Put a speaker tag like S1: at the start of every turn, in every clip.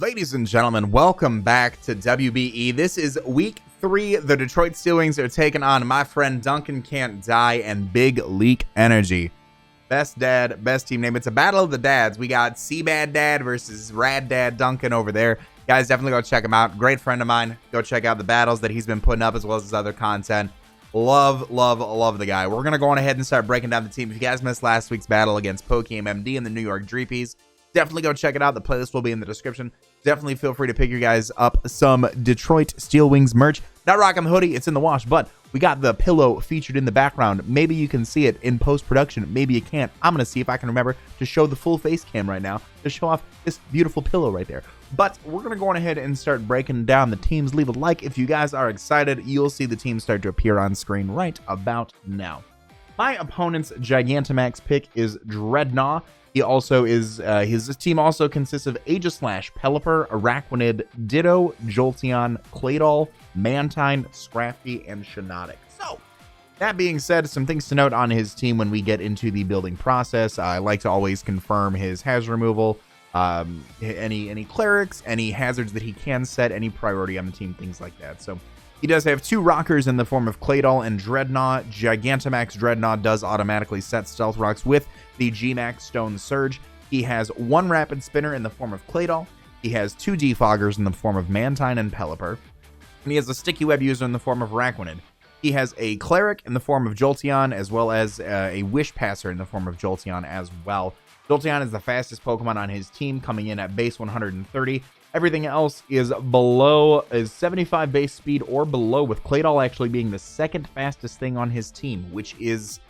S1: Ladies and gentlemen, welcome back to WBE. This is week 3. The Detroit Steel Wings are taking on my friend DuncanCantDie and Big Leak Energy. Best dad, best team name. It's a battle of the dads. We got CBAD Dad versus Rad Dad Duncan over there. Guys, definitely go check him out. Great friend of mine. Go check out the battles that he's been putting up as well as his other content. Love the guy. We're going to go on ahead and start breaking down the team. If you guys missed last week's battle against PokeMD and the New York Dreepies, definitely go check it out. The playlist will be in the description. Definitely feel free to pick your guys up some Detroit Steel Wings merch. Not rocking the hoodie, it's in the wash, but we got the pillow featured in the background. Maybe you can see it in post-production. Maybe you can't. I'm going to see if I can remember to show the full face cam right now to show off this beautiful pillow right there. But we're going to go on ahead and start breaking down the teams. Leave a like if you guys are excited. You'll see the teams start to appear on screen right about now. My opponent's Gigantamax pick is Dreadnought. He also is, his team also consists of Aegislash, Pelipper, Araquanid, Ditto, Jolteon, Claydol, Mantine, Scrafty, and Shiinotic. So, that being said, some things to note on his team when we get into the building process. I like to always confirm his hazard removal, any clerics, any hazards that he can set, any priority on the team, things like that. So, he does have 2 rockers in the form of Claydol and Dreadnought. Gigantamax Dreadnought does automatically set Stealth Rocks with the G-Max Stone Surge. He has 1 Rapid Spinner in the form of Claydol. He has 2 Defoggers in the form of Mantine and Pelipper. And he has a Sticky Web user in the form of Araquanid. He has a Cleric in the form of Jolteon, as well as a Wish Passer in the form of Jolteon as well. Jolteon is the fastest Pokemon on his team, coming in at base 130. Everything else is below, is 75 base speed or below, with Claydol actually being the 2nd fastest thing on his team, which is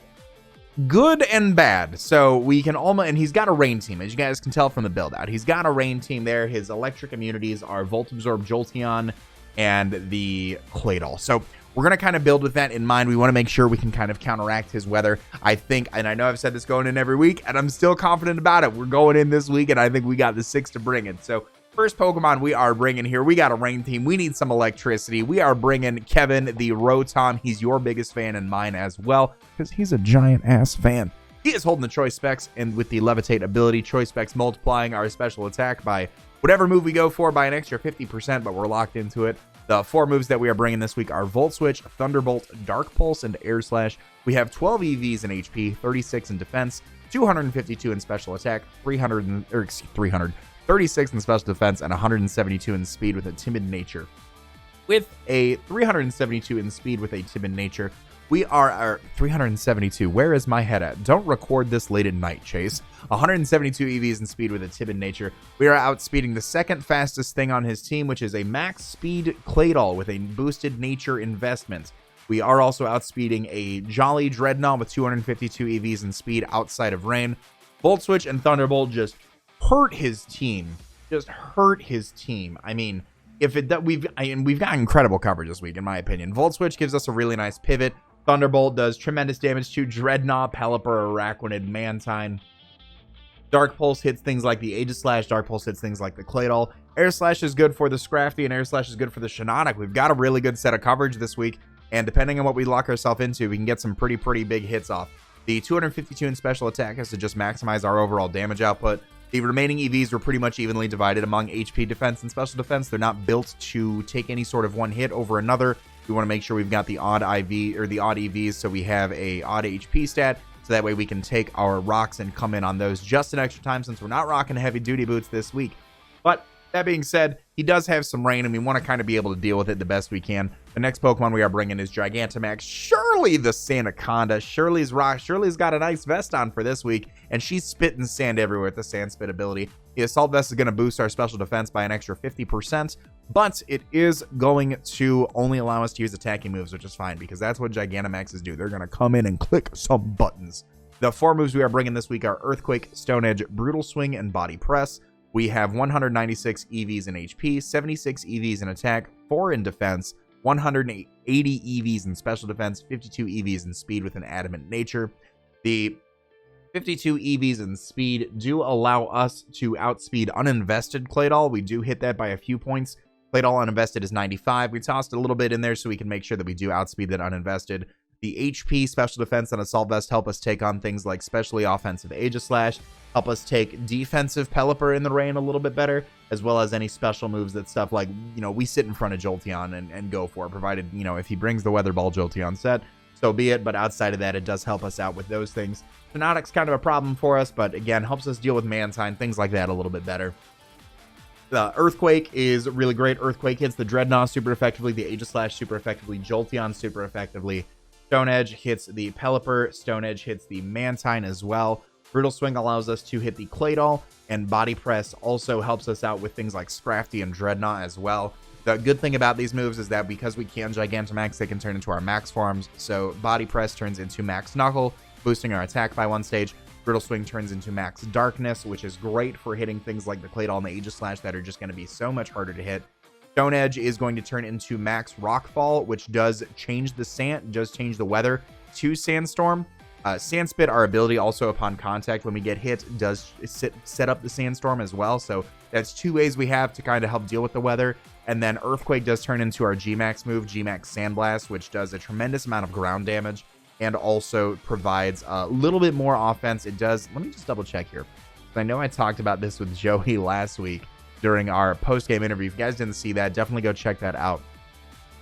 S1: good and bad. So we can almost, and he's got a rain team, as you guys can tell from the build out. He's got a rain team there. His electric immunities are Volt Absorb, Jolteon, and the Claydol. So we're going to kind of build with that in mind. We want to make sure we can kind of counteract his weather. I think, and I know I've said this going in every week, and I'm still confident about it. We're going in this week, and I think we got the 6 to bring it. So first Pokemon we are bringing here, we got a rain team. We need some electricity. We are bringing Kevin, the Rotom. He's your biggest fan and mine as well, because he's a giant-ass fan. He is holding the Choice Specs, and with the Levitate ability, Choice Specs multiplying our special attack by whatever move we go for by an extra 50%, but we're locked into it. The 4 moves that we are bringing this week are Volt Switch, Thunderbolt, Dark Pulse, and Air Slash. We have 12 EVs in HP, 36 in defense, 252 in special attack, 36 in special defense, and 172 in speed with a timid nature. With a 372 in speed with a timid nature, we are 372. Where is my head at? Don't record this late at night, Chase. 172 EVs in speed with a timid nature. We are outspeeding the 2nd fastest thing on his team, which is a max speed Claydol with a boosted nature investment. We are also outspeeding a Jolly Dreadnought with 252 EVs in speed outside of rain. Volt Switch and Thunderbolt just hurt his team. I mean, we've got incredible coverage this week, in my opinion. Volt Switch gives us a really nice pivot. Thunderbolt does tremendous damage to Dreadnought, Pelipper, Araquanid, Mantine. Dark Pulse hits things like the Aegislash. Dark Pulse hits things like the Claydol. Air Slash is good for the Scrafty, and Air Slash is good for the Shiinotic. We've got a really good set of coverage this week, and depending on what we lock ourselves into, we can get some pretty big hits off. The 252 in special attack is to just maximize our overall damage output. The remaining EVs were pretty much evenly divided among HP defense and special defense. They're not built to take any sort of one hit over another. We want to make sure we've got the odd IV or the odd EVs, so we have a odd HP stat, so that way we can take our rocks and come in on those just an extra time, since we're not rocking heavy duty boots this week. But that being said, he does have some rain, and we want to kind of be able to deal with it the best we can. The next Pokemon we are bringing is Gigantamax. Surely the Sandaconda. Shirley's got a nice vest on for this week, and she's spitting sand everywhere with the Sand Spit ability. The Assault Vest is going to boost our special defense by an extra 50%, but it is going to only allow us to use attacking moves, which is fine, because that's what Gigantamaxes do. They're going to come in and click some buttons. The 4 moves we are bringing this week are Earthquake, Stone Edge, Brutal Swing, and Body Press. We have 196 EVs in HP, 76 EVs in attack, 4 in defense, 180 EVs in special defense, 52 EVs in speed with an adamant nature. The 52 EVs in speed do allow us to outspeed uninvested Claydol. We do hit that by a few points. Claydol uninvested is 95. We tossed a little bit in there so we can make sure that we do outspeed that uninvested. The HP, Special Defense, and Assault Vest help us take on things like specially offensive Aegislash, help us take defensive Pelipper in the rain a little bit better, as well as any special moves that stuff like, you know, we sit in front of Jolteon and go for it, provided, you know, if he brings the Weather Ball Jolteon set, so be it. But outside of that, it does help us out with those things. Milotic's kind of a problem for us, but again, helps us deal with Mantine, things like that a little bit better. The Earthquake is really great. Earthquake hits the Dreadnought super effectively, the Aegislash super effectively, Jolteon super effectively. Stone Edge hits the Pelipper, Stone Edge hits the Mantine as well. Brutal Swing allows us to hit the Claydol, and Body Press also helps us out with things like Scrafty and Dreadnought as well. The good thing about these moves is that because we can Gigantamax, they can turn into our max forms. So Body Press turns into Max Knuckle, boosting our attack by 1 stage. Brutal Swing turns into Max Darkness, which is great for hitting things like the Claydol and the Aegislash that are just going to be so much harder to hit. Stone Edge is going to turn into Max Rockfall, which does change the weather to Sandstorm. Sandspit, our ability also upon contact when we get hit, does set up the Sandstorm as well. So that's 2 ways we have to kind of help deal with the weather. And then Earthquake does turn into our G-Max move, G-Max Sandblast, which does a tremendous amount of ground damage and also provides a little bit more offense. It does, let me just double check here. I know I talked about this with Joey last week during our post-game interview. If you guys didn't see that, definitely go check that out.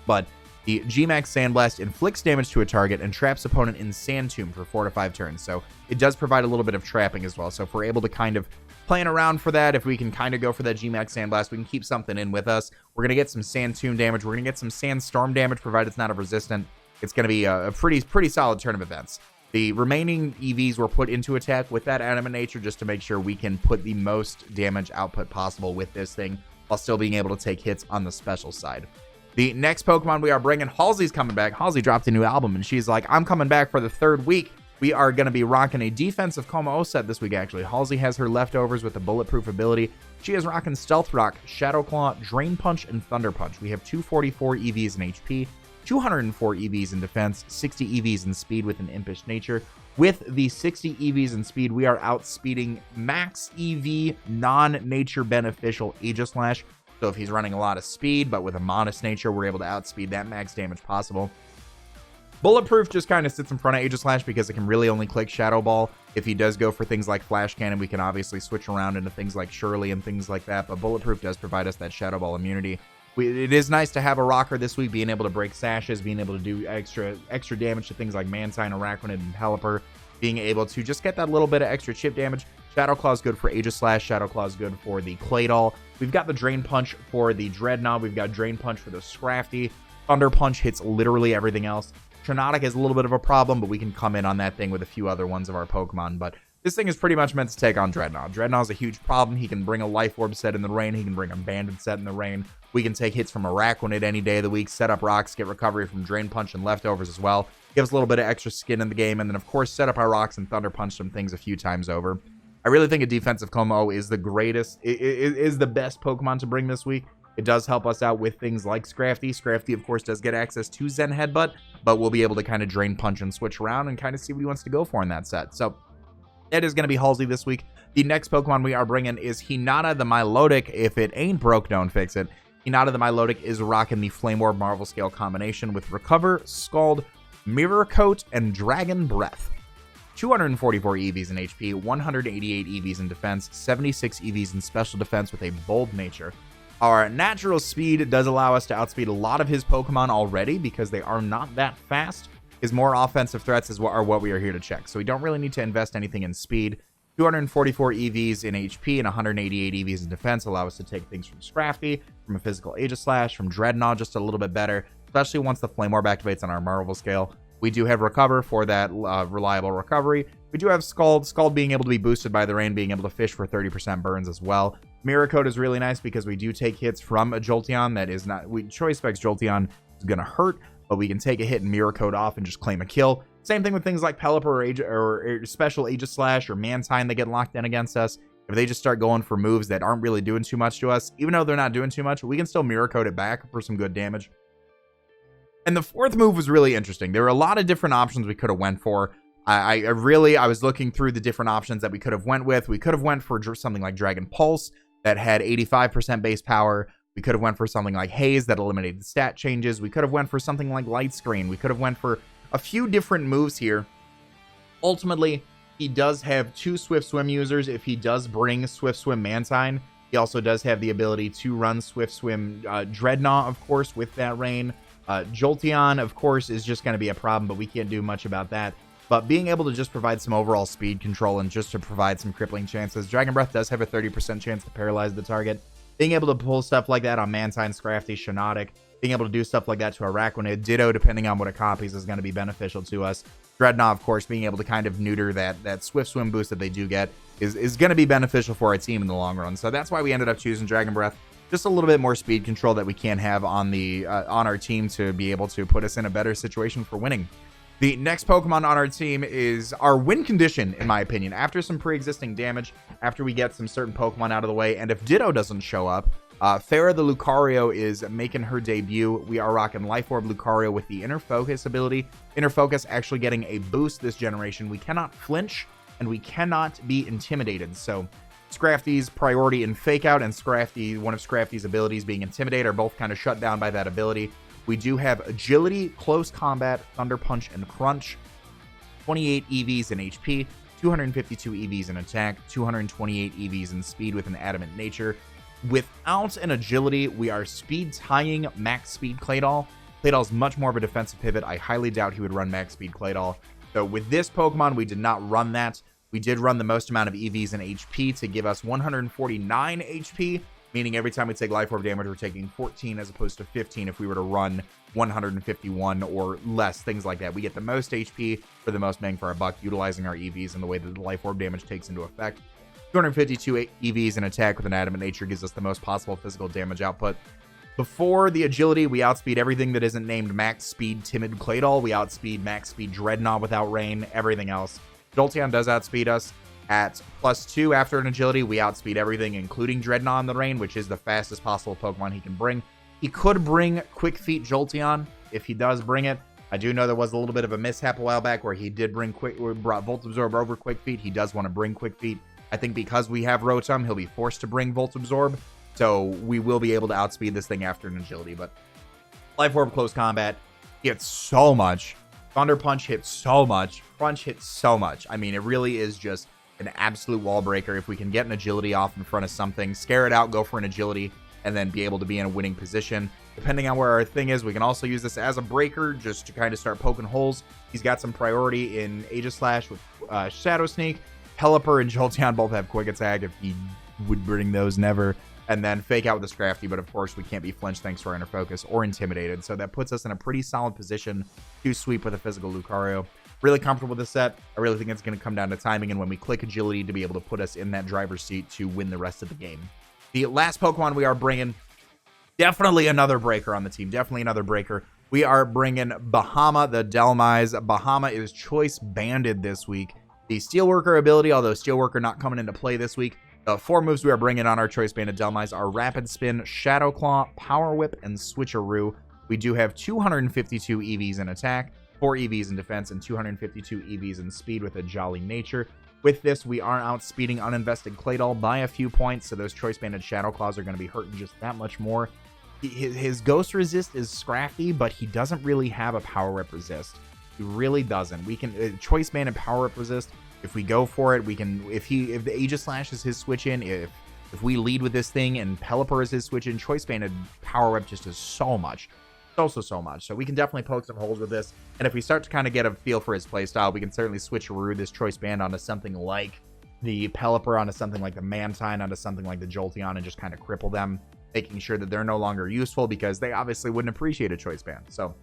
S1: But the G-Max Sandblast inflicts damage to a target and traps opponent in Sand Tomb for 4 to 5 turns. So it does provide a little bit of trapping as well. So if we're able to kind of plan around for that, if we can kind of go for that G-Max Sandblast, we can keep something in with us. We're going to get some Sand Tomb damage. We're going to get some Sandstorm damage, provided it's not a resistant. It's going to be a pretty solid turn of events. The remaining EVs were put into attack with that Adamant Nature just to make sure we can put the most damage output possible with this thing while still being able to take hits on the special side. The next Pokemon we are bringing, Halsey's coming back. Halsey dropped a new album, and she's like, I'm coming back for the 3rd week. We are going to be rocking a defensive Kommo-o set this week, actually. Halsey has her leftovers with the bulletproof ability. She is rocking Stealth Rock, Shadow Claw, Drain Punch, and Thunder Punch. We have 244 EVs in HP, 204 EVs in defense, 60 EVs in speed with an impish nature. With the 60 EVs in speed, we are outspeeding max EV non-nature beneficial Aegislash. So if he's running a lot of speed, but with a modest nature, we're able to outspeed that max damage possible. Bulletproof just kind of sits in front of Aegislash because it can really only click Shadow Ball. If he does go for things like Flash Cannon, we can obviously switch around into things like Shirley and things like that, but Bulletproof does provide us that Shadow Ball immunity. It is nice to have a rocker this week, being able to break sashes, being able to do extra damage to things like Mantine, Araquanid, and Pelipper, being able to just get that little bit of extra chip damage. Shadow Claw is good for Aegislash. Shadow Claw is good for the Claydol. We've got the Drain Punch for the Dreadnought. We've got Drain Punch for the Scrafty. Thunder Punch hits literally everything else. Trinotic is a little bit of a problem, but we can come in on that thing with a few other ones of our Pokemon. But this thing is pretty much meant to take on Dreadnought. Dreadnought is a huge problem. He can bring a Life Orb set in the rain. He can bring a Banded set in the rain. We can take hits from Araquanid any day of the week, set up rocks, get recovery from Drain Punch and leftovers as well. Give us a little bit of extra skin in the game, and then, of course, set up our rocks and Thunder Punch some things a few times over. I really think a defensive Kommo-o is the greatest, is the best Pokemon to bring this week. It does help us out with things like Scrafty. Scrafty, of course, does get access to Zen Headbutt, but we'll be able to kind of Drain Punch and switch around and kind of see what he wants to go for in that set. So that is going to be Halsey this week. The next Pokemon we are bringing is Hinata the Milotic. If it ain't broke, don't fix it. Hinata the Milotic is rocking the Flame Orb Marvel Scale combination with Recover, Scald, Mirror Coat, and Dragon Breath. 244 EVs in HP, 188 EVs in defense, 76 EVs in special defense with a bold nature. Our natural speed does allow us to outspeed a lot of his Pokemon already because they are not that fast. His more offensive threats are what we are here to check. So we don't really need to invest anything in speed. 244 EVs in HP and 188 EVs in defense allow us to take things from Scrafty, from a physical Aegislash, from Dreadnought just a little bit better, especially once the Flame Orb activates on our Marvel Scale. We do have Recover for that reliable recovery. We do have Scald. Scald being able to be boosted by the rain, being able to fish for 30% burns as well. Mirror Coat is really nice because we do take hits from a Jolteon that is not... Choice Specs Jolteon is going to hurt, but we can take a hit and Mirror Coat off and just claim a kill. Same thing with things like Pelipper or Special Aegislash or Mantine that get locked in against us. If they just start going for moves that aren't really doing too much to us, even though they're not doing too much, we can still Mirror Coat it back for some good damage. And the fourth move was really interesting. There were a lot of different options we could have went for. I was looking through the different options that we could have went with. We could have went for something like Dragon Pulse that had 85% base power. We could have went for something like Haze that eliminated stat changes. We could have went for something like Light Screen. We could have went for a few different moves here. Ultimately, he does have 2 Swift Swim users. If he does bring Swift Swim Mantine, he also does have the ability to run Swift Swim Dreadnought, of course, with that rain. Jolteon, of course, is just going to be a problem, but we can't do much about that. But being able to just provide some overall speed control and just to provide some crippling chances. Dragon Breath does have a 30% chance to paralyze the target. Being able to pull stuff like that on Mantine, Scrafty, Shiinotic, being able to do stuff like that to Araquanid, Ditto, depending on what it copies, is going to be beneficial to us. Dreadnought, of course, being able to kind of neuter that Swift Swim boost that they do get is going to be beneficial for our team in the long run. So that's why we ended up choosing Dragon Breath. Just a little bit more speed control that we can have on the on our team to be able to put us in a better situation for winning. The next Pokemon on our team is our win condition, in my opinion. After some pre-existing damage, after we get some certain Pokemon out of the way, and if Ditto doesn't show up, Farah the Lucario is making her debut. We are rocking Life Orb Lucario with the Inner Focus ability. Inner Focus actually getting a boost this generation. We cannot flinch, and we cannot be intimidated. So Scrafty's priority in Fake Out and Scrafty, one of Scrafty's abilities being Intimidate, are both kind of shut down by that ability. We do have Agility, Close Combat, Thunder Punch, and Crunch. 28 EVs in HP, 252 EVs in Attack, 228 EVs in Speed with an Adamant Nature. Without an Agility, we are speed tying Max Speed Claydol. Claydol's much more of a defensive pivot. I highly doubt he would run Max Speed Claydol. So with this Pokemon, we did not run that. We did run the most amount of EVs in HP to give us 149 HP, meaning every time we take Life Orb damage, we're taking 14 as opposed to 15 if we were to run 151 or less, things like that. We get the most HP for the most bang for our buck, utilizing our EVs in the way that the Life Orb damage takes into effect. 252 EVs in Attack with an Adamant Nature gives us the most possible physical damage output. Before the Agility, we outspeed everything that isn't named Max Speed Timid Claydol. We outspeed Max Speed Dreadnought without Rain, everything else. Jolteon does outspeed us. At +2 after an Agility, we outspeed everything, including Dreadnought in the rain, which is the fastest possible Pokemon he can bring. He could bring Quick Feet Jolteon if he does bring it. I do know there was a little bit of a mishap a while back where he did brought Volt Absorb over Quick Feet. He does want to bring Quick Feet. I think because we have Rotom, he'll be forced to bring Volt Absorb, so we will be able to outspeed this thing after an Agility. But Life Orb Close Combat hits so much. Thunder Punch hits so much. Crunch hits so much. I mean, it really is just an absolute wall breaker. If we can get an Agility off in front of something, scare it out, go for an Agility, and then be able to be in a winning position. Depending on where our thing is, we can also use this as a breaker just to kind of start poking holes. He's got some priority in Aegislash with Shadow Sneak. Pelipper and Jolteon both have Quick Attack if he would bring those, never. And then Fake Out with the Scrafty, but of course we can't be flinched thanks to our Inner Focus or Intimidated. So that puts us in a pretty solid position to sweep with a physical Lucario. Really comfortable with this set. I really think it's going to come down to timing and when we click Agility to be able to put us in that driver's seat to win the rest of the game. The last Pokemon we are bringing, definitely another breaker on the team. Definitely another breaker. We are bringing Bahama the Dhelmise. Bahama is choice banded this week. The Steelworker ability, although Steelworker not coming into play this week, the 4 moves we are bringing on our choice banded Dhelmise are Rapid Spin, Shadow Claw, Power Whip, and Switcheroo. We do have 252 EVs in Attack, 4 EVs in Defense, and 252 EVs in Speed with a Jolly Nature. With this, we are outspeeding uninvested Claydol by a few points, so those choice banded Shadow Claws are going to be hurting just that much more. His Ghost Resist is Scrafty, but he doesn't really have a Power Whip Resist. He really doesn't. We can choice banded Power Whip Resist. If we go for it, we can. If the Aegislash is his switch in, if we lead with this thing and Pelipper is his switch in, choice banded Power Whip just does so much. So much. So we can definitely poke some holes with this. And if we start to kind of get a feel for his playstyle, we can certainly switcheroo this choice band onto something like the Pelipper, onto something like the Mantine, onto something like the Jolteon, and just kind of cripple them, making sure that they're no longer useful because they obviously wouldn't appreciate a choice band. So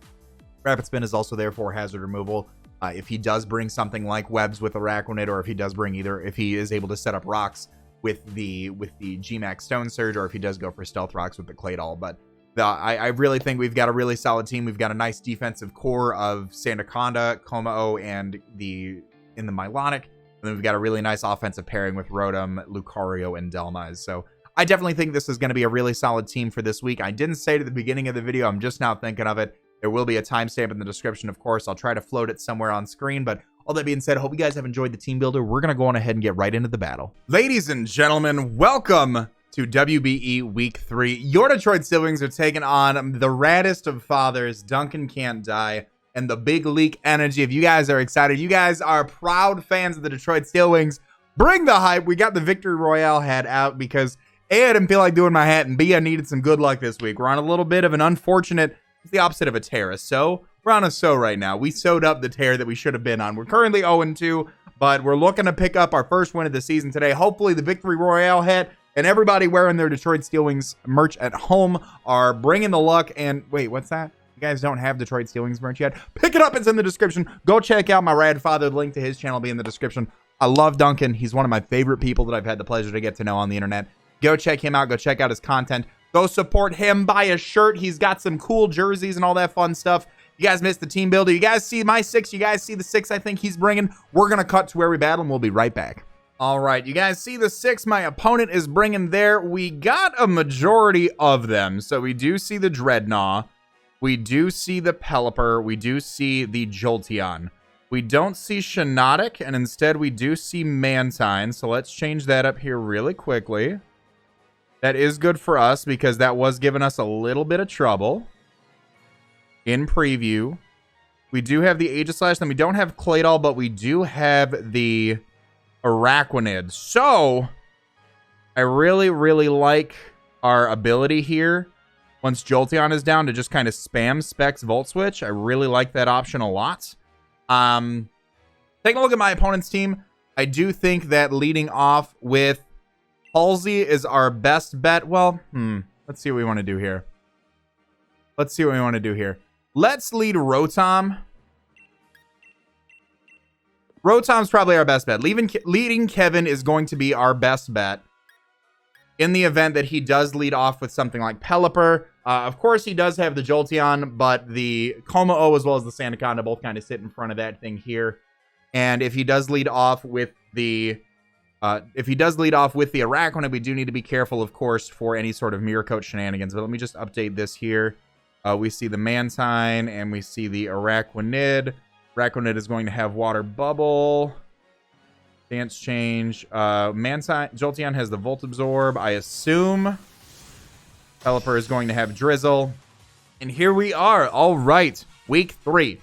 S1: Rapid Spin is also there for hazard removal. If he does bring something like Webs with Araquanid, or if he does bring if he is able to set up rocks with the G-Max Stone Surge, or if he does go for Stealth Rocks with the Claydol. But I really think we've got a really solid team. We've got a nice defensive core of Sandaconda, Kommo-o, and in the Milotic. And then we've got a really nice offensive pairing with Rotom, Lucario, and Dhelmise. So I definitely think this is going to be a really solid team for this week. I didn't say it at the beginning of the video. I'm just now thinking of it. There will be a timestamp in the description, of course. I'll try to float it somewhere on screen. But all that being said, I hope you guys have enjoyed the team builder. We're going to go on ahead and get right into the battle. Ladies and gentlemen, welcome to WBE Week 3. Your Detroit Steel Wings are taking on the raddest of fathers, DuncanCantDie, and the big leak energy. If you guys are excited, you guys are proud fans of the Detroit Steel Wings, bring the hype. We got the Victory Royale hat out because A, I didn't feel like doing my hat, and B, I needed some good luck this week. We're on a little bit of an unfortunate, it's the opposite of a tear, a sow. We're on a sow right now. We sewed up the tear that we should have been on. We're currently 0-2, but we're looking to pick up our first win of the season today. Hopefully the Victory Royale hat and everybody wearing their Detroit Steel Wings merch at home are bringing the luck. And wait, what's that? You guys don't have Detroit Steel Wings merch yet? Pick it up. It's in the description. Go check out my rad father. The link to his channel will be in the description. I love Duncan. He's one of my favorite people that I've had the pleasure to get to know on the internet. Go check him out. Go check out his content. Go support him. Buy a shirt. He's got some cool jerseys and all that fun stuff. You guys missed the team builder. You guys see my 6. You guys see the 6 I think he's bringing. We're going to cut to where we battle, and we'll be right back. All right, you guys see the 6 my opponent is bringing there. We got a majority of them. So we do see the Dreadnought. We do see the Pelipper. We do see the Jolteon. We don't see Milotic, and instead we do see Mantine. So let's change that up here really quickly. That is good for us because that was giving us a little bit of trouble in preview. We do have the Aegislash, then we don't have Claydol, but we do have the Araquanid. So I really, really like our ability here once Jolteon is down to just kind of spam Specs Volt Switch. I really like that option a lot. Taking a look at my opponent's team, I do think that leading off with Halsey is our best bet. Well, let's see what we want to do here. Let's lead Rotom. Rotom's probably our best bet. Leading Kevin is going to be our best bet in the event that he does lead off with something like Pelipper. Of course, he does have the Jolteon, but the Kommo-o as well as the Sandaconda both kind of sit in front of that thing here. And if he does lead off with the Araquanid, we do need to be careful, of course, for any sort of Mirror Coat shenanigans. But let me just update this here. We see the Mantine and we see the Araquanid. Araquanid is going to have Water Bubble. Dance Change. Jolteon has the Volt Absorb, I assume. Pelipper is going to have Drizzle. And here we are. All right. Week 3.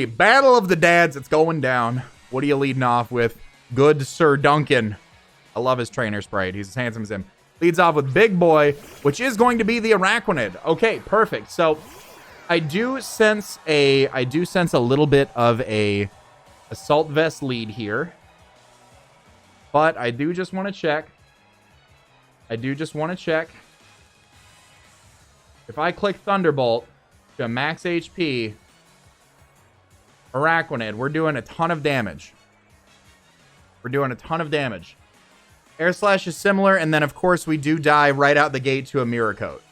S1: Battle of the Dads. It's going down. What are you leading off with? Good Sir Duncan. I love his trainer sprite. He's as handsome as him. Leads off with Big Boy, which is going to be the Araquanid. Okay, perfect. So I do sense a little bit of a Assault Vest lead here. But I do just want to check. If I click Thunderbolt to max HP, Araquanid, we're doing a ton of damage. Air Slash is similar, and then, of course, we do die right out the gate to a Mirror Coat.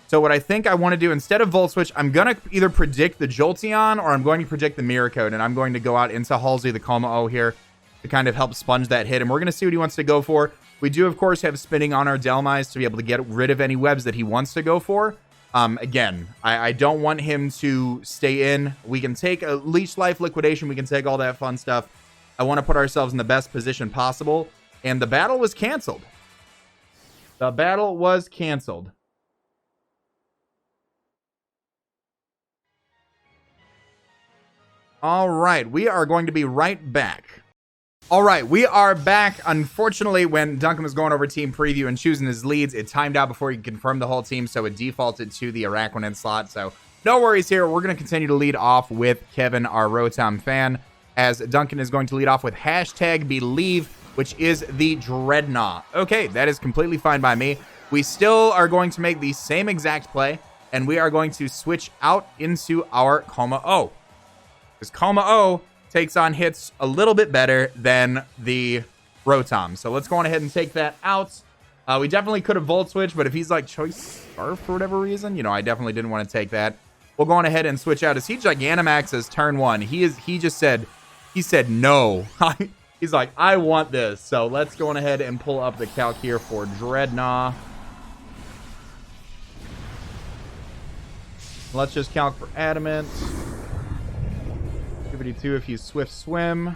S1: So what I think I want to do, instead of Volt Switch, I'm going to either predict the Jolteon or I'm going to predict the Mirror Coat, and I'm going to go out into Halsey, the Kommo-o here, to kind of help sponge that hit, and we're going to see what he wants to go for. We do, of course, have spinning on our Dhelmise to be able to get rid of any webs that he wants to go for. Again, I don't want him to stay in. We can take a Leech Life Liquidation. We can take all that fun stuff. I want to put ourselves in the best position possible. And the battle was canceled. All right, we are going to be right back. All right, we are back. Unfortunately, when Duncan was going over team preview and choosing his leads, it timed out before he could confirm the whole team, so it defaulted to the Araquanid slot. So no worries here. We're going to continue to lead off with Kevin, our Rotom-Fan, as Duncan is going to lead off with #Believe, which is the Dreadnought. Okay, that is completely fine by me. We still are going to make the same exact play, and we are going to switch out into our Kommo-o. Because Kommo-o takes on hits a little bit better than the Rotom. So let's go on ahead and take that out. We definitely could have Volt Switch, but if he's like Choice Scarf for whatever reason, I definitely didn't want to take that. We'll go on ahead and switch out. Is he Gigantamaxes turn 1? He said no. He's like, I want this. So let's go on ahead and pull up the calc here for Dreadnought. Let's just calc for Adamant. 252 if he's Swift Swim. Let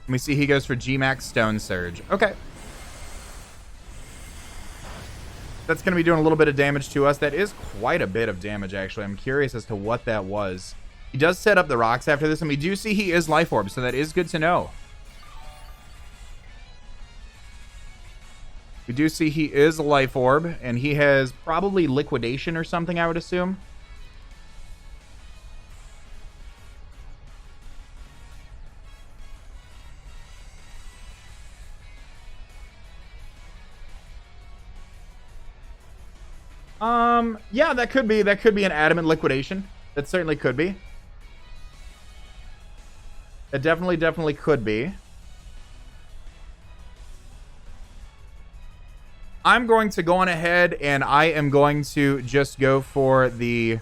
S1: me see. He goes for G-Max Stone Surge. Okay. That's going to be doing a little bit of damage to us. That is quite a bit of damage, actually. I'm curious as to what that was. He does set up the rocks after this, and we do see he is Life Orb, so that is good to know. We do see he is a Life Orb, and he has probably Liquidation or something, I would assume. Yeah, that could be an Adamant Liquidation. That certainly could be. It definitely could be. I'm going to go on ahead and I am going to just go for the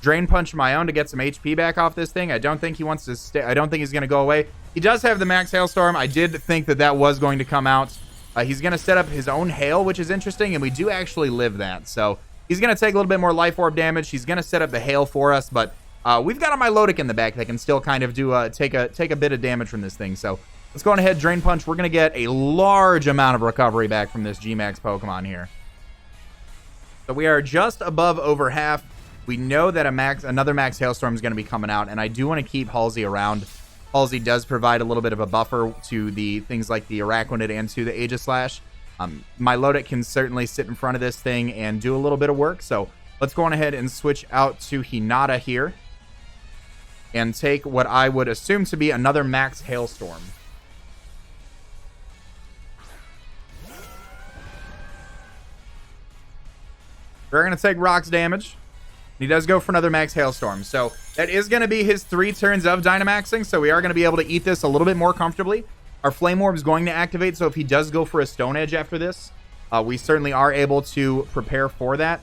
S1: Drain Punch of my own to get some HP back off this thing. I don't think he wants to stay. I don't think he's going to go away. He does have the Max Hailstorm. I did think that was going to come out. He's going to set up his own Hail, which is interesting, and we do actually live that. So he's going to take a little bit more Life Orb damage. He's going to set up the Hail for us, but we've got a Milotic in the back that can still kind of do take a bit of damage from this thing. So let's go on ahead, Drain Punch. We're going to get a large amount of recovery back from this G-Max Pokemon here. So we are just above over half. We know that another Max Hailstorm is going to be coming out, and I do want to keep Halsey around. Halsey does provide a little bit of a buffer to the things like the Araquanid and to the Aegislash. Milotic can certainly sit in front of this thing and do a little bit of work. So let's go on ahead and switch out to Hinata here and take what I would assume to be another Max Hailstorm. We're going to take rocks damage. He does go for another Max Hailstorm. So that is going to be his 3 turns of Dynamaxing. So we are going to be able to eat this a little bit more comfortably. Our Flame Orb is going to activate. So if he does go for a Stone Edge after this, we certainly are able to prepare for that.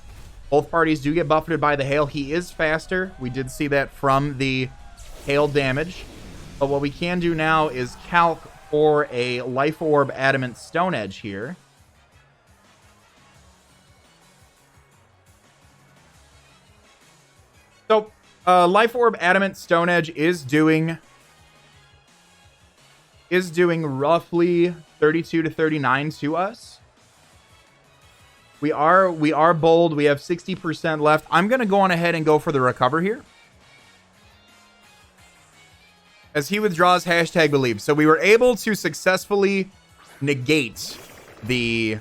S1: Both parties do get buffeted by the Hail. He is faster. We did see that from the Hail damage. But what we can do now is calc for a Life Orb Adamant Stone Edge here. So, Life Orb Adamant Stone Edge is doing roughly 32 to 39 to us. We are bold. We have 60% left. I'm going to go on ahead and go for the Recover here. As he withdraws #believe. So we were able to successfully negate the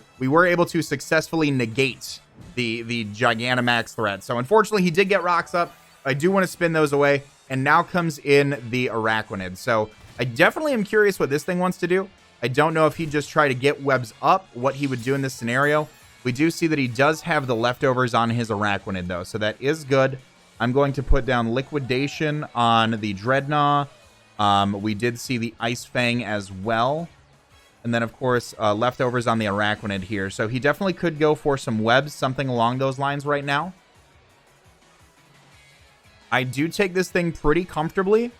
S1: Gigantamax threat. So unfortunately, he did get rocks up. I do want to spin those away. And now comes in the Araquanid. So I definitely am curious what this thing wants to do. I don't know if he'd just try to get webs up, what he would do in this scenario. We do see that he does have the leftovers on his Araquanid, though. So that is good. I'm going to put down Liquidation on the Dreadnought. We did see the Ice Fang as well. And then, of course, leftovers on the Araquanid here. So he definitely could go for some webs, something along those lines right now. I do take this thing pretty comfortably.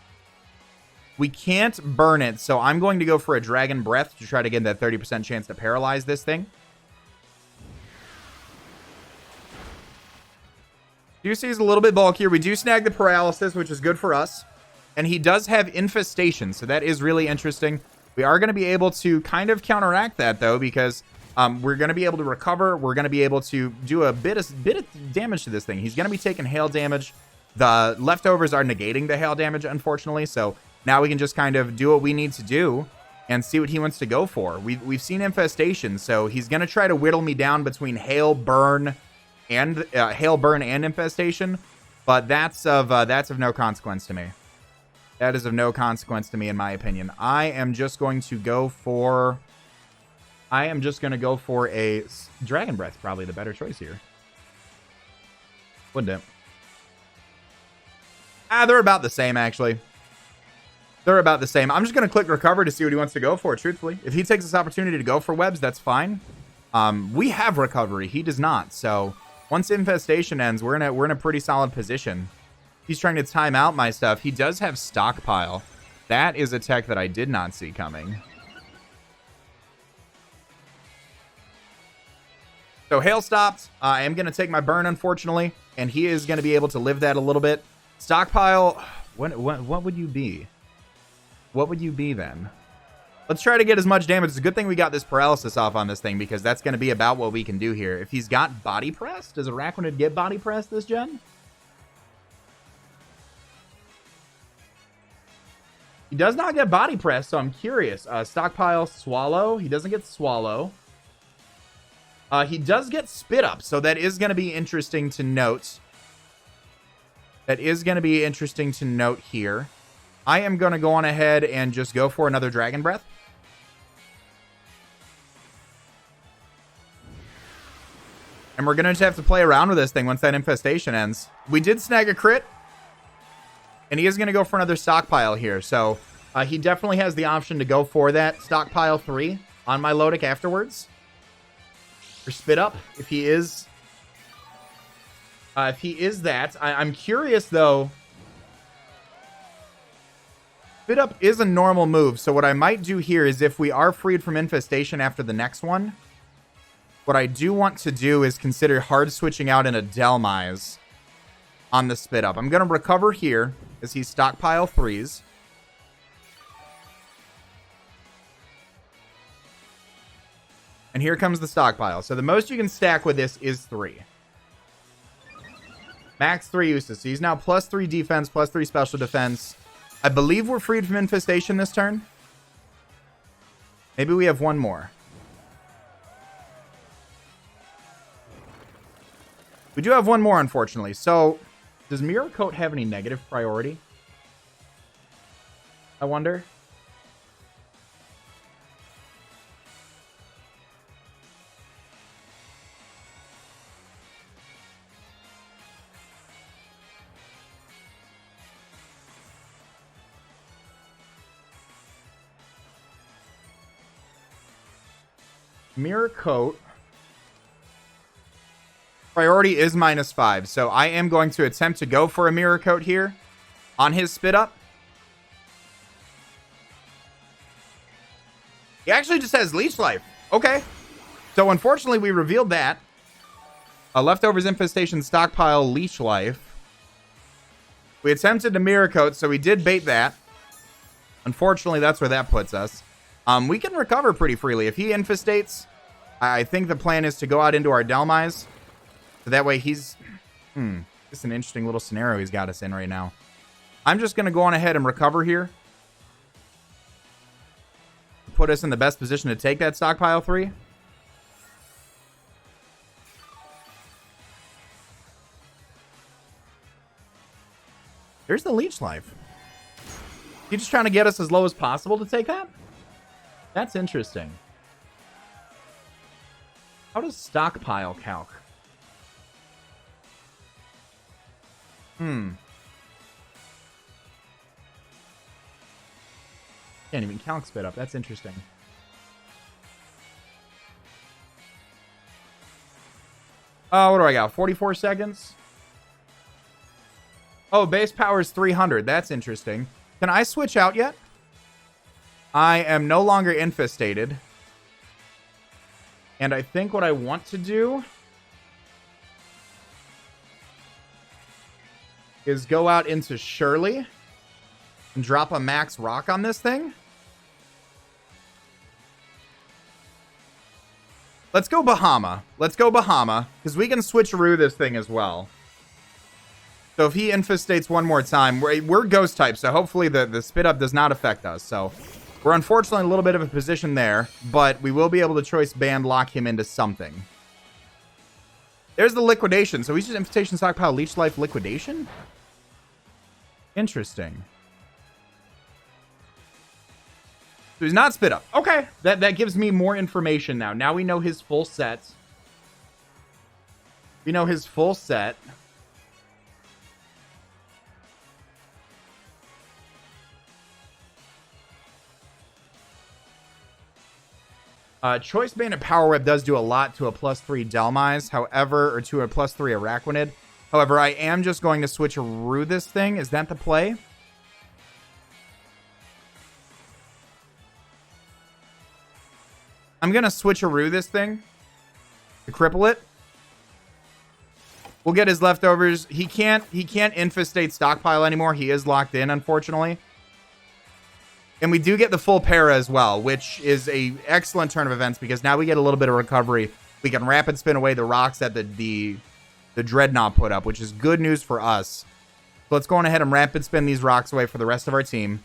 S1: We can't burn it, so I'm going to go for a Dragon Breath to try to get that 30% chance to paralyze this thing. Do see he's a little bit bulkier. We do snag the Paralysis, which is good for us. And he does have Infestation, so that is really interesting. We are going to be able to kind of counteract that, though, because we're going to be able to recover. We're going to be able to do a bit of damage to this thing. He's going to be taking Hail damage. The leftovers are negating the Hail damage, unfortunately. So now we can just kind of do what we need to do and see what he wants to go for. We've seen Infestation, so he's going to try to whittle me down between Hail, Burn, and Infestation. But that's of no consequence to me. That is of no consequence to me, in my opinion. I am just going to go for a Dragon Breath, probably the better choice here. Wouldn't it? They're about the same, actually. They're about the same. I'm just going to click Recover to see what he wants to go for, truthfully. If he takes this opportunity to go for webs, that's fine. We have Recovery. He does not. So once Infestation ends, we're in a pretty solid position. He's trying to time out my stuff. He does have Stockpile. That is a tech that I did not see coming. So Hail stopped. I am going to take my burn, unfortunately, and he is going to be able to live that a little bit. Stockpile, what would you be? What would you be then? Let's try to get as much damage. It's a good thing we got this paralysis off on this thing, because that's going to be about what we can do here. If he's got body press, does Araquanid get body press this gen? He does not get body press, so I'm curious. Stockpile, Swallow. He doesn't get Swallow. He does get Spit Up, so that is going to be interesting to note. That is going to be interesting to note here. I am going to go on ahead and just go for another Dragon Breath. And we're going to just have to play around with this thing once that infestation ends. We did snag a crit. And he is going to go for another stockpile here. So he definitely has the option to go for that stockpile 3 on Milotic afterwards. Or Spit Up if he is. If he is that. I'm curious though. Spit Up is a normal move. So what I might do here is, if we are freed from infestation after the next one, what I do want to do is consider hard switching out in a Dhelmise on the Spit Up. I'm going to recover here as he stockpile 3s. And here comes the stockpile. So the most you can stack with this is 3. Max 3 uses. So he's now plus 3 defense, plus 3 special defense. I believe we're freed from infestation this turn. Maybe we have one more. We do have one more, unfortunately. So does Mirror Coat have any negative priority? I wonder. Mirror Coat. Priority is -5, so I am going to attempt to go for a Mirror Coat here on his Spit Up. He actually just has Leech Life. Okay. So unfortunately, we revealed that. A Leftovers Infestation Stockpile Leech Life. We attempted to Mirror Coat, so we did bait that. Unfortunately, that's where that puts us. We can recover pretty freely. If he infestates, I think the plan is to go out into our Dhelmise. So that way he's... It's an interesting little scenario he's got us in right now. I'm just going to go on ahead and recover here. Put us in the best position to take that stockpile 3. There's the Leech Life. You just trying to get us as low as possible to take that? That's interesting. How does stockpile calc? Can't even calc Spit Up. That's interesting. What do I got? 44 seconds? Oh, base power is 300. That's interesting. Can I switch out yet? I am no longer infestated. And I think what I want to do is go out into Shirley and drop a max rock on this thing. Let's go Bahama. Let's go Bahama, because we can switcheroo this thing as well. So if he infestates one more time, we're ghost type, so hopefully the Spit Up does not affect us. So we're unfortunately in a little bit of a position there, but we will be able to choice band lock him into something. There's the liquidation. So he's just infestation stockpile Leech Life liquidation? Interesting. So he's not Spit Up. Okay. That gives me more information now. Now we know his full set. We know his full set. Choice Band and Power Whip does do a lot to a +3 Dhelmise, however, or to a +3 Araquanid. However, I am just going to switcheroo this thing. Is that the play? I'm going to switcheroo this thing to cripple it. We'll get his leftovers. He can't infestate stockpile anymore. He is locked in, unfortunately. And we do get the full para as well, which is a excellent turn of events because now we get a little bit of recovery. We can rapid spin away the rocks that the Dreadnought put up, which is good news for us. So let's go on ahead and rapid spin these rocks away for the rest of our team.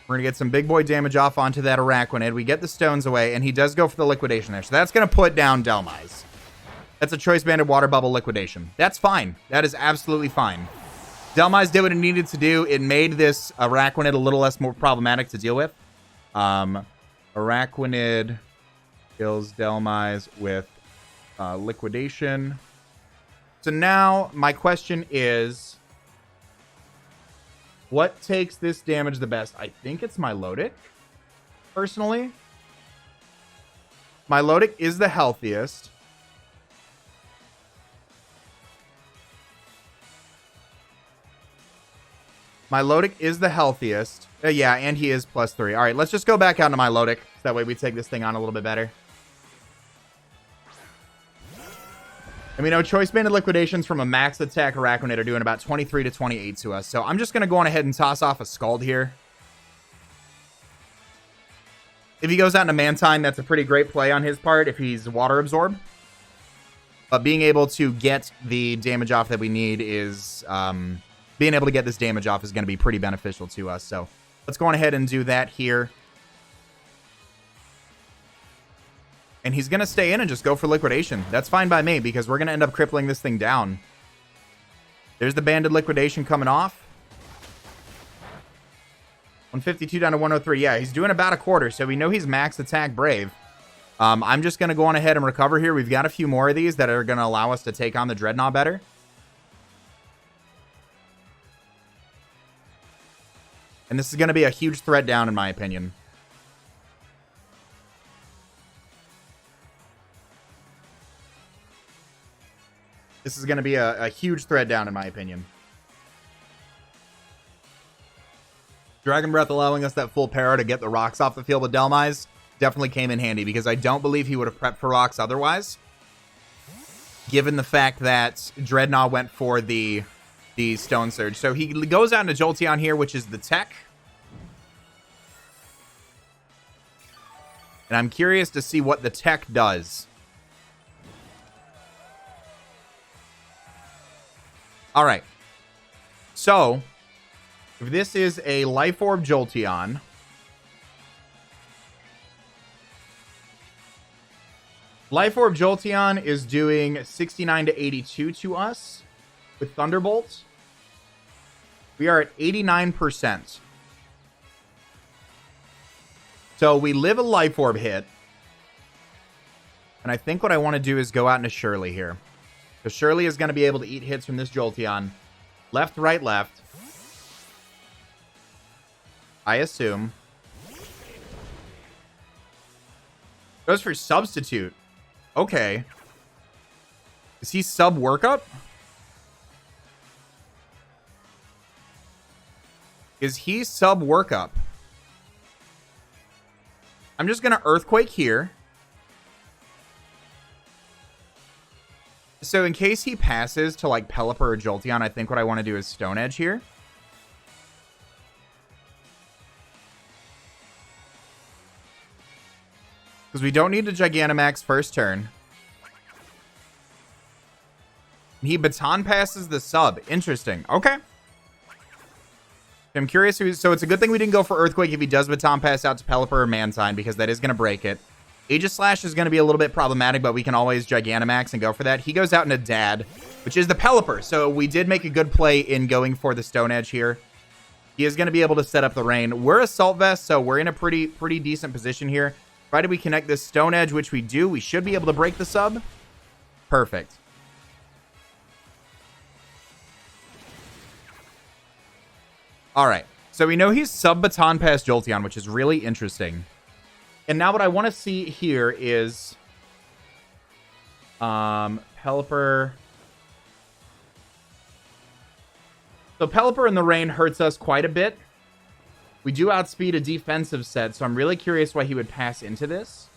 S1: We're going to get some big boy damage off onto that Araquanid. We get the stones away, and he does go for the liquidation there. So that's going to put down Dhelmise. That's a Choice Banded Water Bubble liquidation. That's fine. That is absolutely fine. Dhelmise did what it needed to do. It made this Araquanid a little less more problematic to deal with. Araquanid kills Dhelmise with liquidation. So now my question is, what takes this damage the best? I think it's Milotic, personally. Milotic is the healthiest. Milotic is the healthiest. Yeah, and he is +3. All right, let's just go back out to Milotic. So that way we take this thing on a little bit better. And we know Choice Banded Liquidations from a max attack Araquanid are doing about 23 to 28 to us. So I'm just going to go on ahead and toss off a Scald here. If he goes out into Mantine, that's a pretty great play on his part if he's Water Absorb. But being able to get the damage off that we need is... being able to get this damage off is going to be pretty beneficial to us. So let's go on ahead and do that here. And he's going to stay in and just go for liquidation. That's fine by me because we're going to end up crippling this thing down. There's the banded liquidation coming off. 152 down to 103. Yeah, he's doing about a quarter, so we know he's max attack brave. I'm just going to go on ahead and recover here. We've got a few more of these that are going to allow us to take on the Dreadnought better. And this is going to be a huge threat down, in my opinion. This is going to be a huge threat down, in my opinion. Dragon Breath allowing us that full para to get the rocks off the field with Dhelmise definitely came in handy because I don't believe he would have prepped for rocks otherwise. Given the fact that Dreadnought went for the Stone Surge. So he goes out into Jolteon here, which is the tech. And I'm curious to see what the tech does. All right. So, if this is a Life Orb Jolteon, Life Orb Jolteon is doing 69 to 82 to us with Thunderbolt. We are at 89%. So we live a Life Orb hit. And I think what I want to do is go out into Shirley here. Because Shirley is going to be able to eat hits from this Jolteon. Left, right, left. I assume. Goes for Substitute. Okay. Is he sub workup? Is he sub workup? I'm just going to Earthquake here. So in case he passes to like Pelipper or Jolteon, I think what I want to do is Stone Edge here. Because we don't need a Gigantamax first turn. He Baton passes the sub. Interesting. Okay. I'm curious who... So it's a good thing we didn't go for Earthquake if he does Baton pass out to Pelipper or Mantine, because that is going to break it. Aegislash is going to be a little bit problematic, but we can always Gigantamax and go for that. He goes out into Dad, which is the Pelipper. So we did make a good play in going for the Stone Edge here. He is going to be able to set up the rain. We're Assault Vest, so we're in a pretty decent position here. Provided we connect this Stone Edge, which we do, we should be able to break the sub. Perfect. All right. So we know he's sub Baton past Jolteon, which is really interesting. And now what I want to see here is Pelipper. So Pelipper in the rain hurts us quite a bit. We do outspeed a defensive set, so I'm really curious why he would pass into this.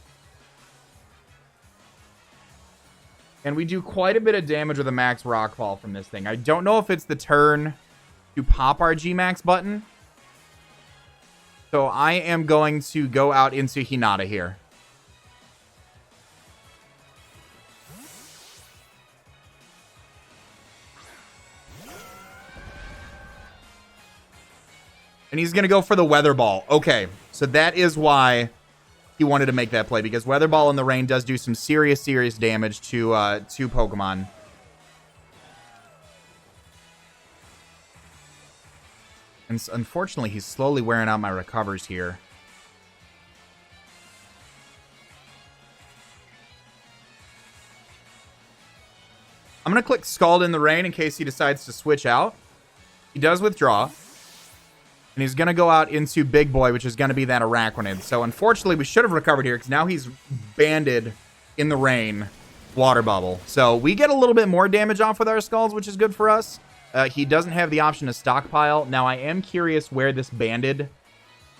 S1: And we do quite a bit of damage with a max rockfall from this thing. I don't know if it's the turn to pop our G-Max button. So I am going to go out into Hinata here. And he's going to go for the Weather Ball. Okay, so that is why he wanted to make that play, because Weather Ball in the rain does do some serious damage to Pokemon. And unfortunately, he's slowly wearing out my recovers here. I'm going to click Scald in the Rain in case he decides to switch out. He does withdraw. And he's going to go out into Big Boy, which is going to be that Araquanid. So unfortunately, we should have recovered here because now he's banded in the rain Water Bubble. So we get a little bit more damage off with our Scalds, which is good for us. He doesn't have the option to stockpile. Now, I am curious where this banded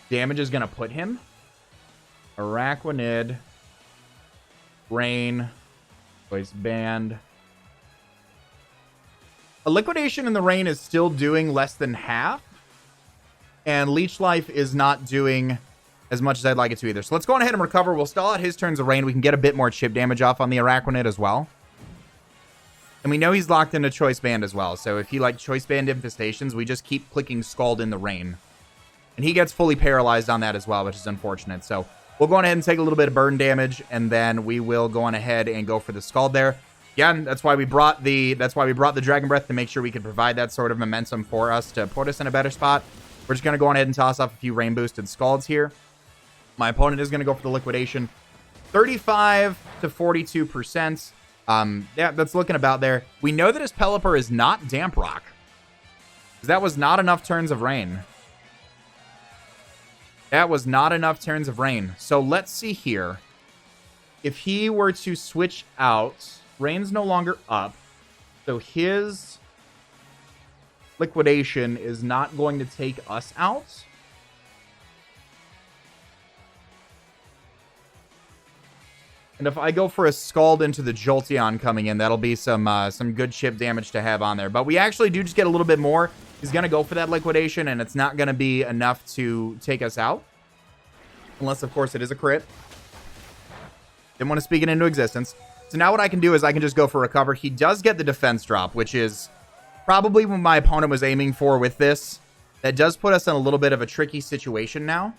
S1: damage is going to put him. Araquanid. Rain. Voice band. A Liquidation in the rain is still doing less than half. And Leech Life is not doing as much as I'd like it to either. So let's go on ahead and recover. We'll stall out his turns of rain. We can get a bit more chip damage off on the Araquanid as well. And we know he's locked into Choice Band as well. So if he like Choice Band infestations, we just keep clicking Scald in the rain. And he gets fully paralyzed on that as well, which is unfortunate. So we'll go on ahead and take a little bit of burn damage, and then we will go on ahead and go for the Scald there. Again, that's why we brought the Dragon Breath, to make sure we could provide that sort of momentum for us to put us in a better spot. We're just going to go on ahead and toss off a few rain boosted Scalds here. My opponent is going to go for the Liquidation. 35 to 42%. Yeah, that's looking about there. We know that his Pelipper is not Damp Rock, because that was not enough turns of rain. That was not enough turns of rain. So let's see here. If he were to switch out, rain's no longer up. So his Liquidation is not going to take us out. And if I go for a Scald into the Jolteon coming in, that'll be some good chip damage to have on there. But we actually do just get a little bit more. He's going to go for that Liquidation, and it's not going to be enough to take us out. Unless, of course, it is a crit. Didn't want to speak it into existence. So now what I can do is I can just go for Recover. He does get the Defense Drop, which is probably what my opponent was aiming for with this. That does put us in a little bit of a tricky situation now.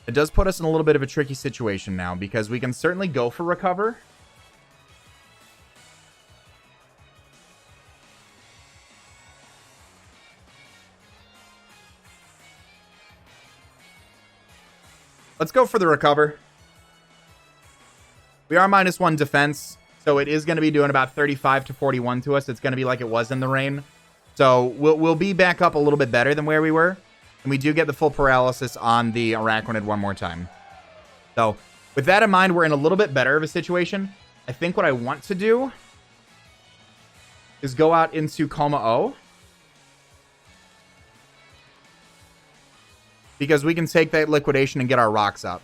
S1: It does put us in a little bit of a tricky situation now, because we can certainly go for Recover. Let's go for the Recover. We are -1 defense, so it is going to be doing about 35 to 41 to us. It's going to be like it was in the rain. So we'll be back up a little bit better than where we were. And we do get the full paralysis on the Araquanid one more time. So with that in mind, we're in a little bit better of a situation. I think what I want to do is go out into Kommo-o, because we can take that Liquidation and get our rocks up.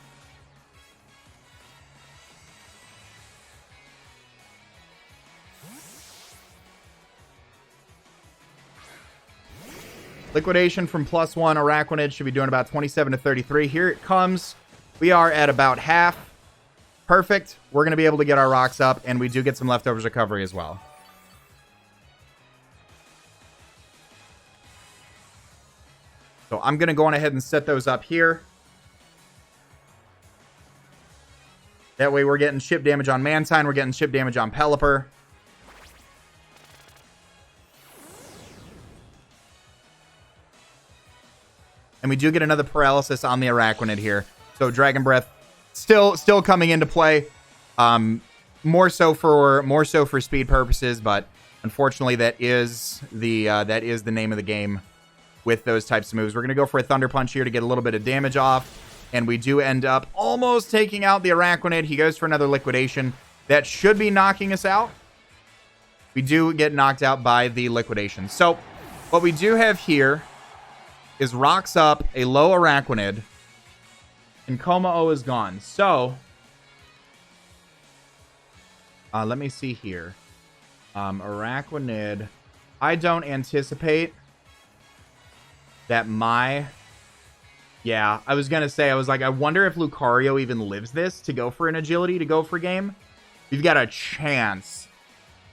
S1: Liquidation from +1 Araquanid should be doing about 27 to 33. Here it comes. We are at about half. Perfect. We're going to be able to get our rocks up, and we do get some leftovers recovery as well. So I'm going to go on ahead and set those up here. That way we're getting chip damage on Mantine. We're getting chip damage on Pelipper. And we do get another paralysis on the Araquanid here. So Dragon Breath still coming into play. More so for speed purposes, but unfortunately that is the name of the game with those types of moves. We're gonna go for a Thunder Punch here to get a little bit of damage off, and we do end up almost taking out the Araquanid. He goes for another Liquidation. That should be knocking us out. We do get knocked out by the Liquidation. So what we do have here is rocks up, a low Araquanid, and Kommo-o is gone. So Let me see here. Araquanid. I don't anticipate that my... Yeah, I was going to say, I was like, I wonder if Lucario even lives this to go for an agility, to go for game. We've got a chance,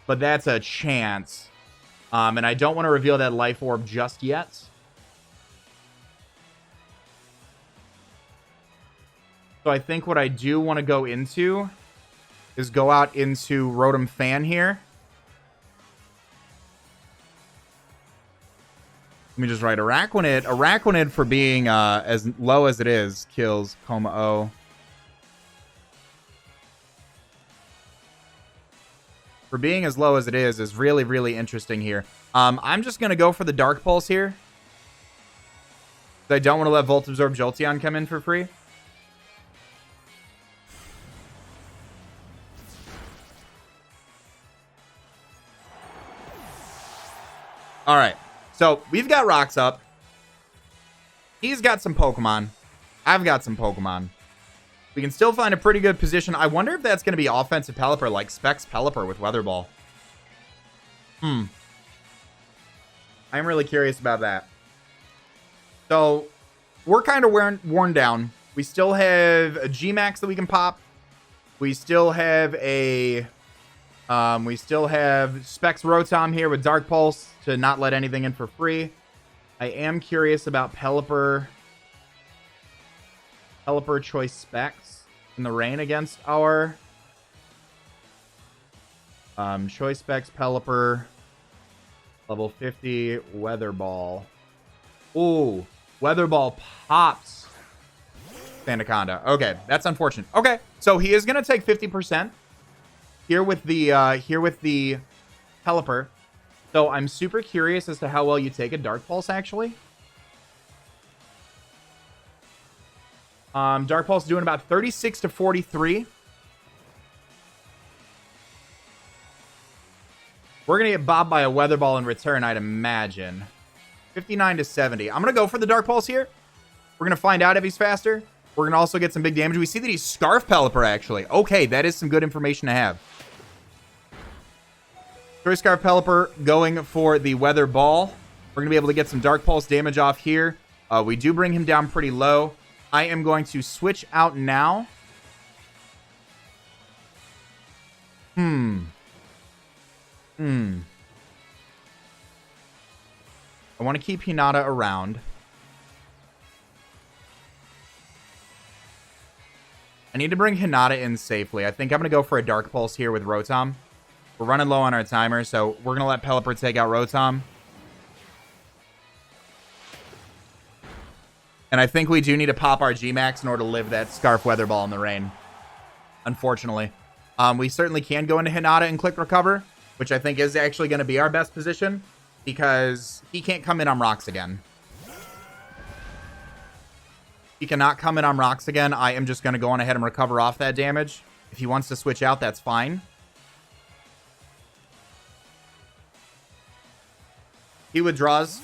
S1: but that's a chance. And I don't want to reveal that life orb just yet. So I think what I do want to go into is go out into Rotom-Fan here. Let me just write Araquanid. Araquanid, for being as low as it is, kills Kommo-o. For being as low as it is really, really interesting here. I'm just going to go for the Dark Pulse here. I don't want to let Volt Absorb Jolteon come in for free. All right. So, we've got rocks up. He's got some Pokemon. I've got some Pokemon. We can still find a pretty good position. I wonder if that's going to be offensive Pelipper, like Specs Pelipper with Weather Ball. I'm really curious about that. So, we're kind of worn down. We still have a G-Max that we can pop. We still have a... we still have Specs Rotom here with Dark Pulse to not let anything in for free. I am curious about Pelipper Choice Specs in the rain against our Choice Specs Pelipper level 50 Weather Ball. Ooh, Weather Ball pops Sandaconda. Okay, that's unfortunate. Okay, so he is gonna take 50%. Here with the Pelipper. So I'm super curious as to how well you take a Dark Pulse, actually. Dark Pulse doing about 36 to 43. We're going to get bobbed by a Weather Ball in return, I'd imagine. 59 to 70. I'm going to go for the Dark Pulse here. We're going to find out if he's faster. We're going to also get some big damage. We see that he's Scarf Pelipper, actually. Okay, that is some good information to have. Choice Scarf Pelipper going for the Weather Ball. We're going to be able to get some Dark Pulse damage off here. We do bring him down pretty low. I am going to switch out now. I want to keep Hinata around. I need to bring Hinata in safely. I think I'm going to go for a Dark Pulse here with Rotom. We're running low on our timer, so we're going to let Pelipper take out Rotom. And I think we do need to pop our G-Max in order to live that Scarf Weather Ball in the rain. Unfortunately. We certainly can go into Hinata and click Recover, which I think is actually going to be our best position, because he can't come in on rocks again. He cannot come in on rocks again. I am just going to go on ahead and recover off that damage. If he wants to switch out, that's fine. He withdraws.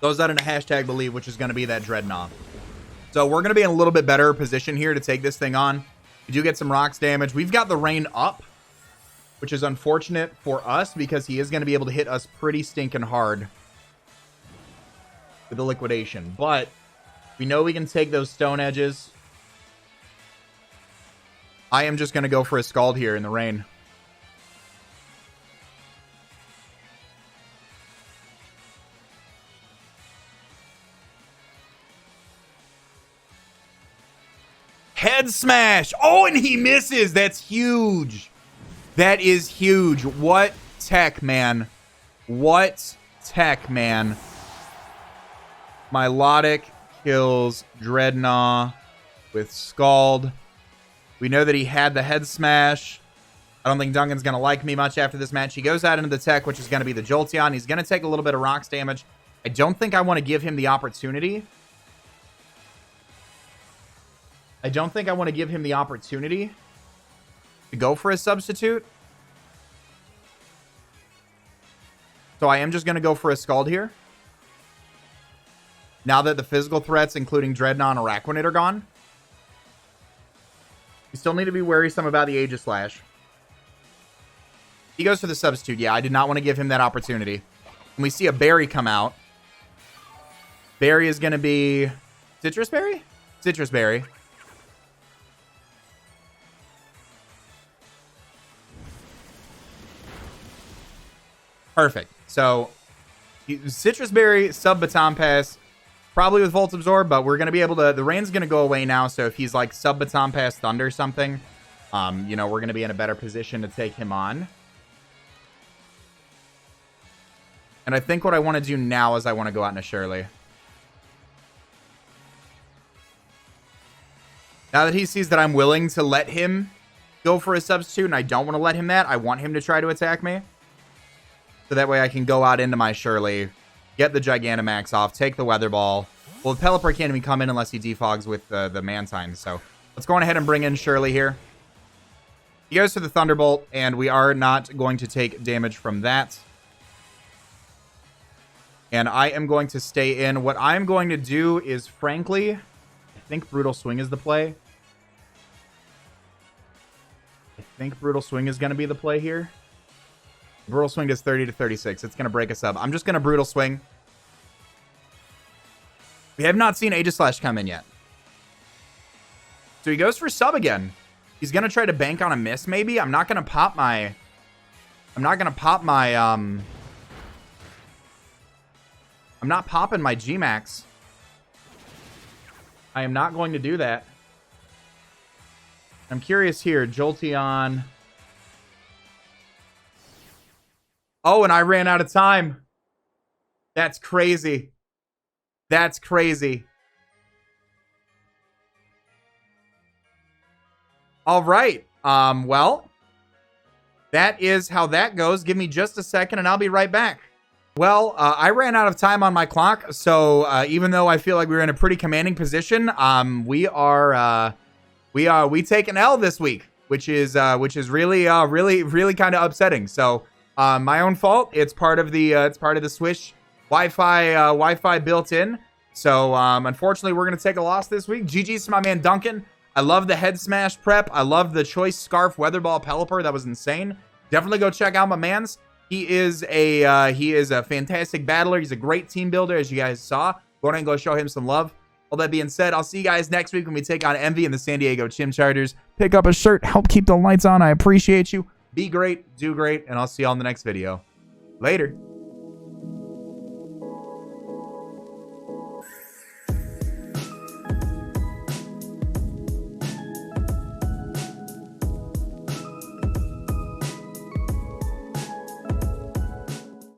S1: Goes out into hashtag believe, which is going to be that Dreadnought. So we're going to be in a little bit better position here to take this thing on. We do get some rocks damage. We've got the rain up, which is unfortunate for us because he is going to be able to hit us pretty stinking hard with the liquidation. But we know we can take those stone edges. I am just going to go for a Scald here in the rain. Head smash. Oh, and he misses. That's huge. That is huge. What tech, man. What tech, man. Milotic kills Dreadnought with Scald. We know that he had the head smash. I don't think Duncan's going to like me much after this match. He goes out into the tech, which is going to be the Jolteon. He's going to take a little bit of rocks damage. I don't think I want to give him the opportunity. I don't think I want to give him the opportunity to go for a substitute. So I am just going to go for a Scald here. Now that the physical threats, including Dreadnought and Araquanid, are gone. We still need to be worrisome about the Aegislash. He goes for the substitute. Yeah, I did not want to give him that opportunity. And we see a berry come out. Berry is going to be... Citrus Berry? Citrus Berry. Perfect. So, Citrus Berry, sub-Baton Pass, probably with Volt Absorb, but we're going to be able to... The rain's going to go away now, so if he's like sub-Baton Pass Thunder or something, you know, we're going to be in a better position to take him on. And I think what I want to do now is I want to go out into Shirley. Now that he sees that I'm willing to let him go for a substitute, and I don't want to let him that, I want him to try to attack me. So that way I can go out into my Shirley, get the Gigantamax off, take the Weather Ball. Well, the Pelipper can't even come in unless he defogs with the Mantine. So let's go on ahead and bring in Shirley here. He goes for the Thunderbolt, and we are not going to take damage from that. And I am going to stay in. What I'm going to do is, frankly, I think Brutal Swing is the play. I think Brutal Swing is going to be the play here. Brutal Swing does 30 to 36. It's going to break us up. I'm just going to Brutal Swing. We have not seen Aegislash come in yet. So he goes for sub again. He's going to try to bank on a miss, maybe. I'm not going to pop my... I'm not popping my G-Max. I am not going to do that. I'm curious here. Jolteon. Oh, and I ran out of time. That's crazy. That's crazy. All right. Well, that is how that goes. Give me just a second and I'll be right back. Well, I ran out of time on my clock, so even though I feel like we're in a pretty commanding position, we take an L this week, which is really kind of upsetting. So, my own fault. It's part of the Swish Wi-Fi built in. So, unfortunately, we're gonna take a loss this week. GG's to my man Duncan. I love the head smash prep. I love the choice scarf weather ball Pelipper. That was insane. Definitely go check out my man's. He is a fantastic battler. He's a great team builder, as you guys saw. Go ahead and go show him some love. All that being said, I'll see you guys next week when we take on Envy and the San Diego Chim Chargers. Pick up a shirt. Help keep the lights on. I appreciate you. Be great. Do great. And I'll see you all in the next video. Later.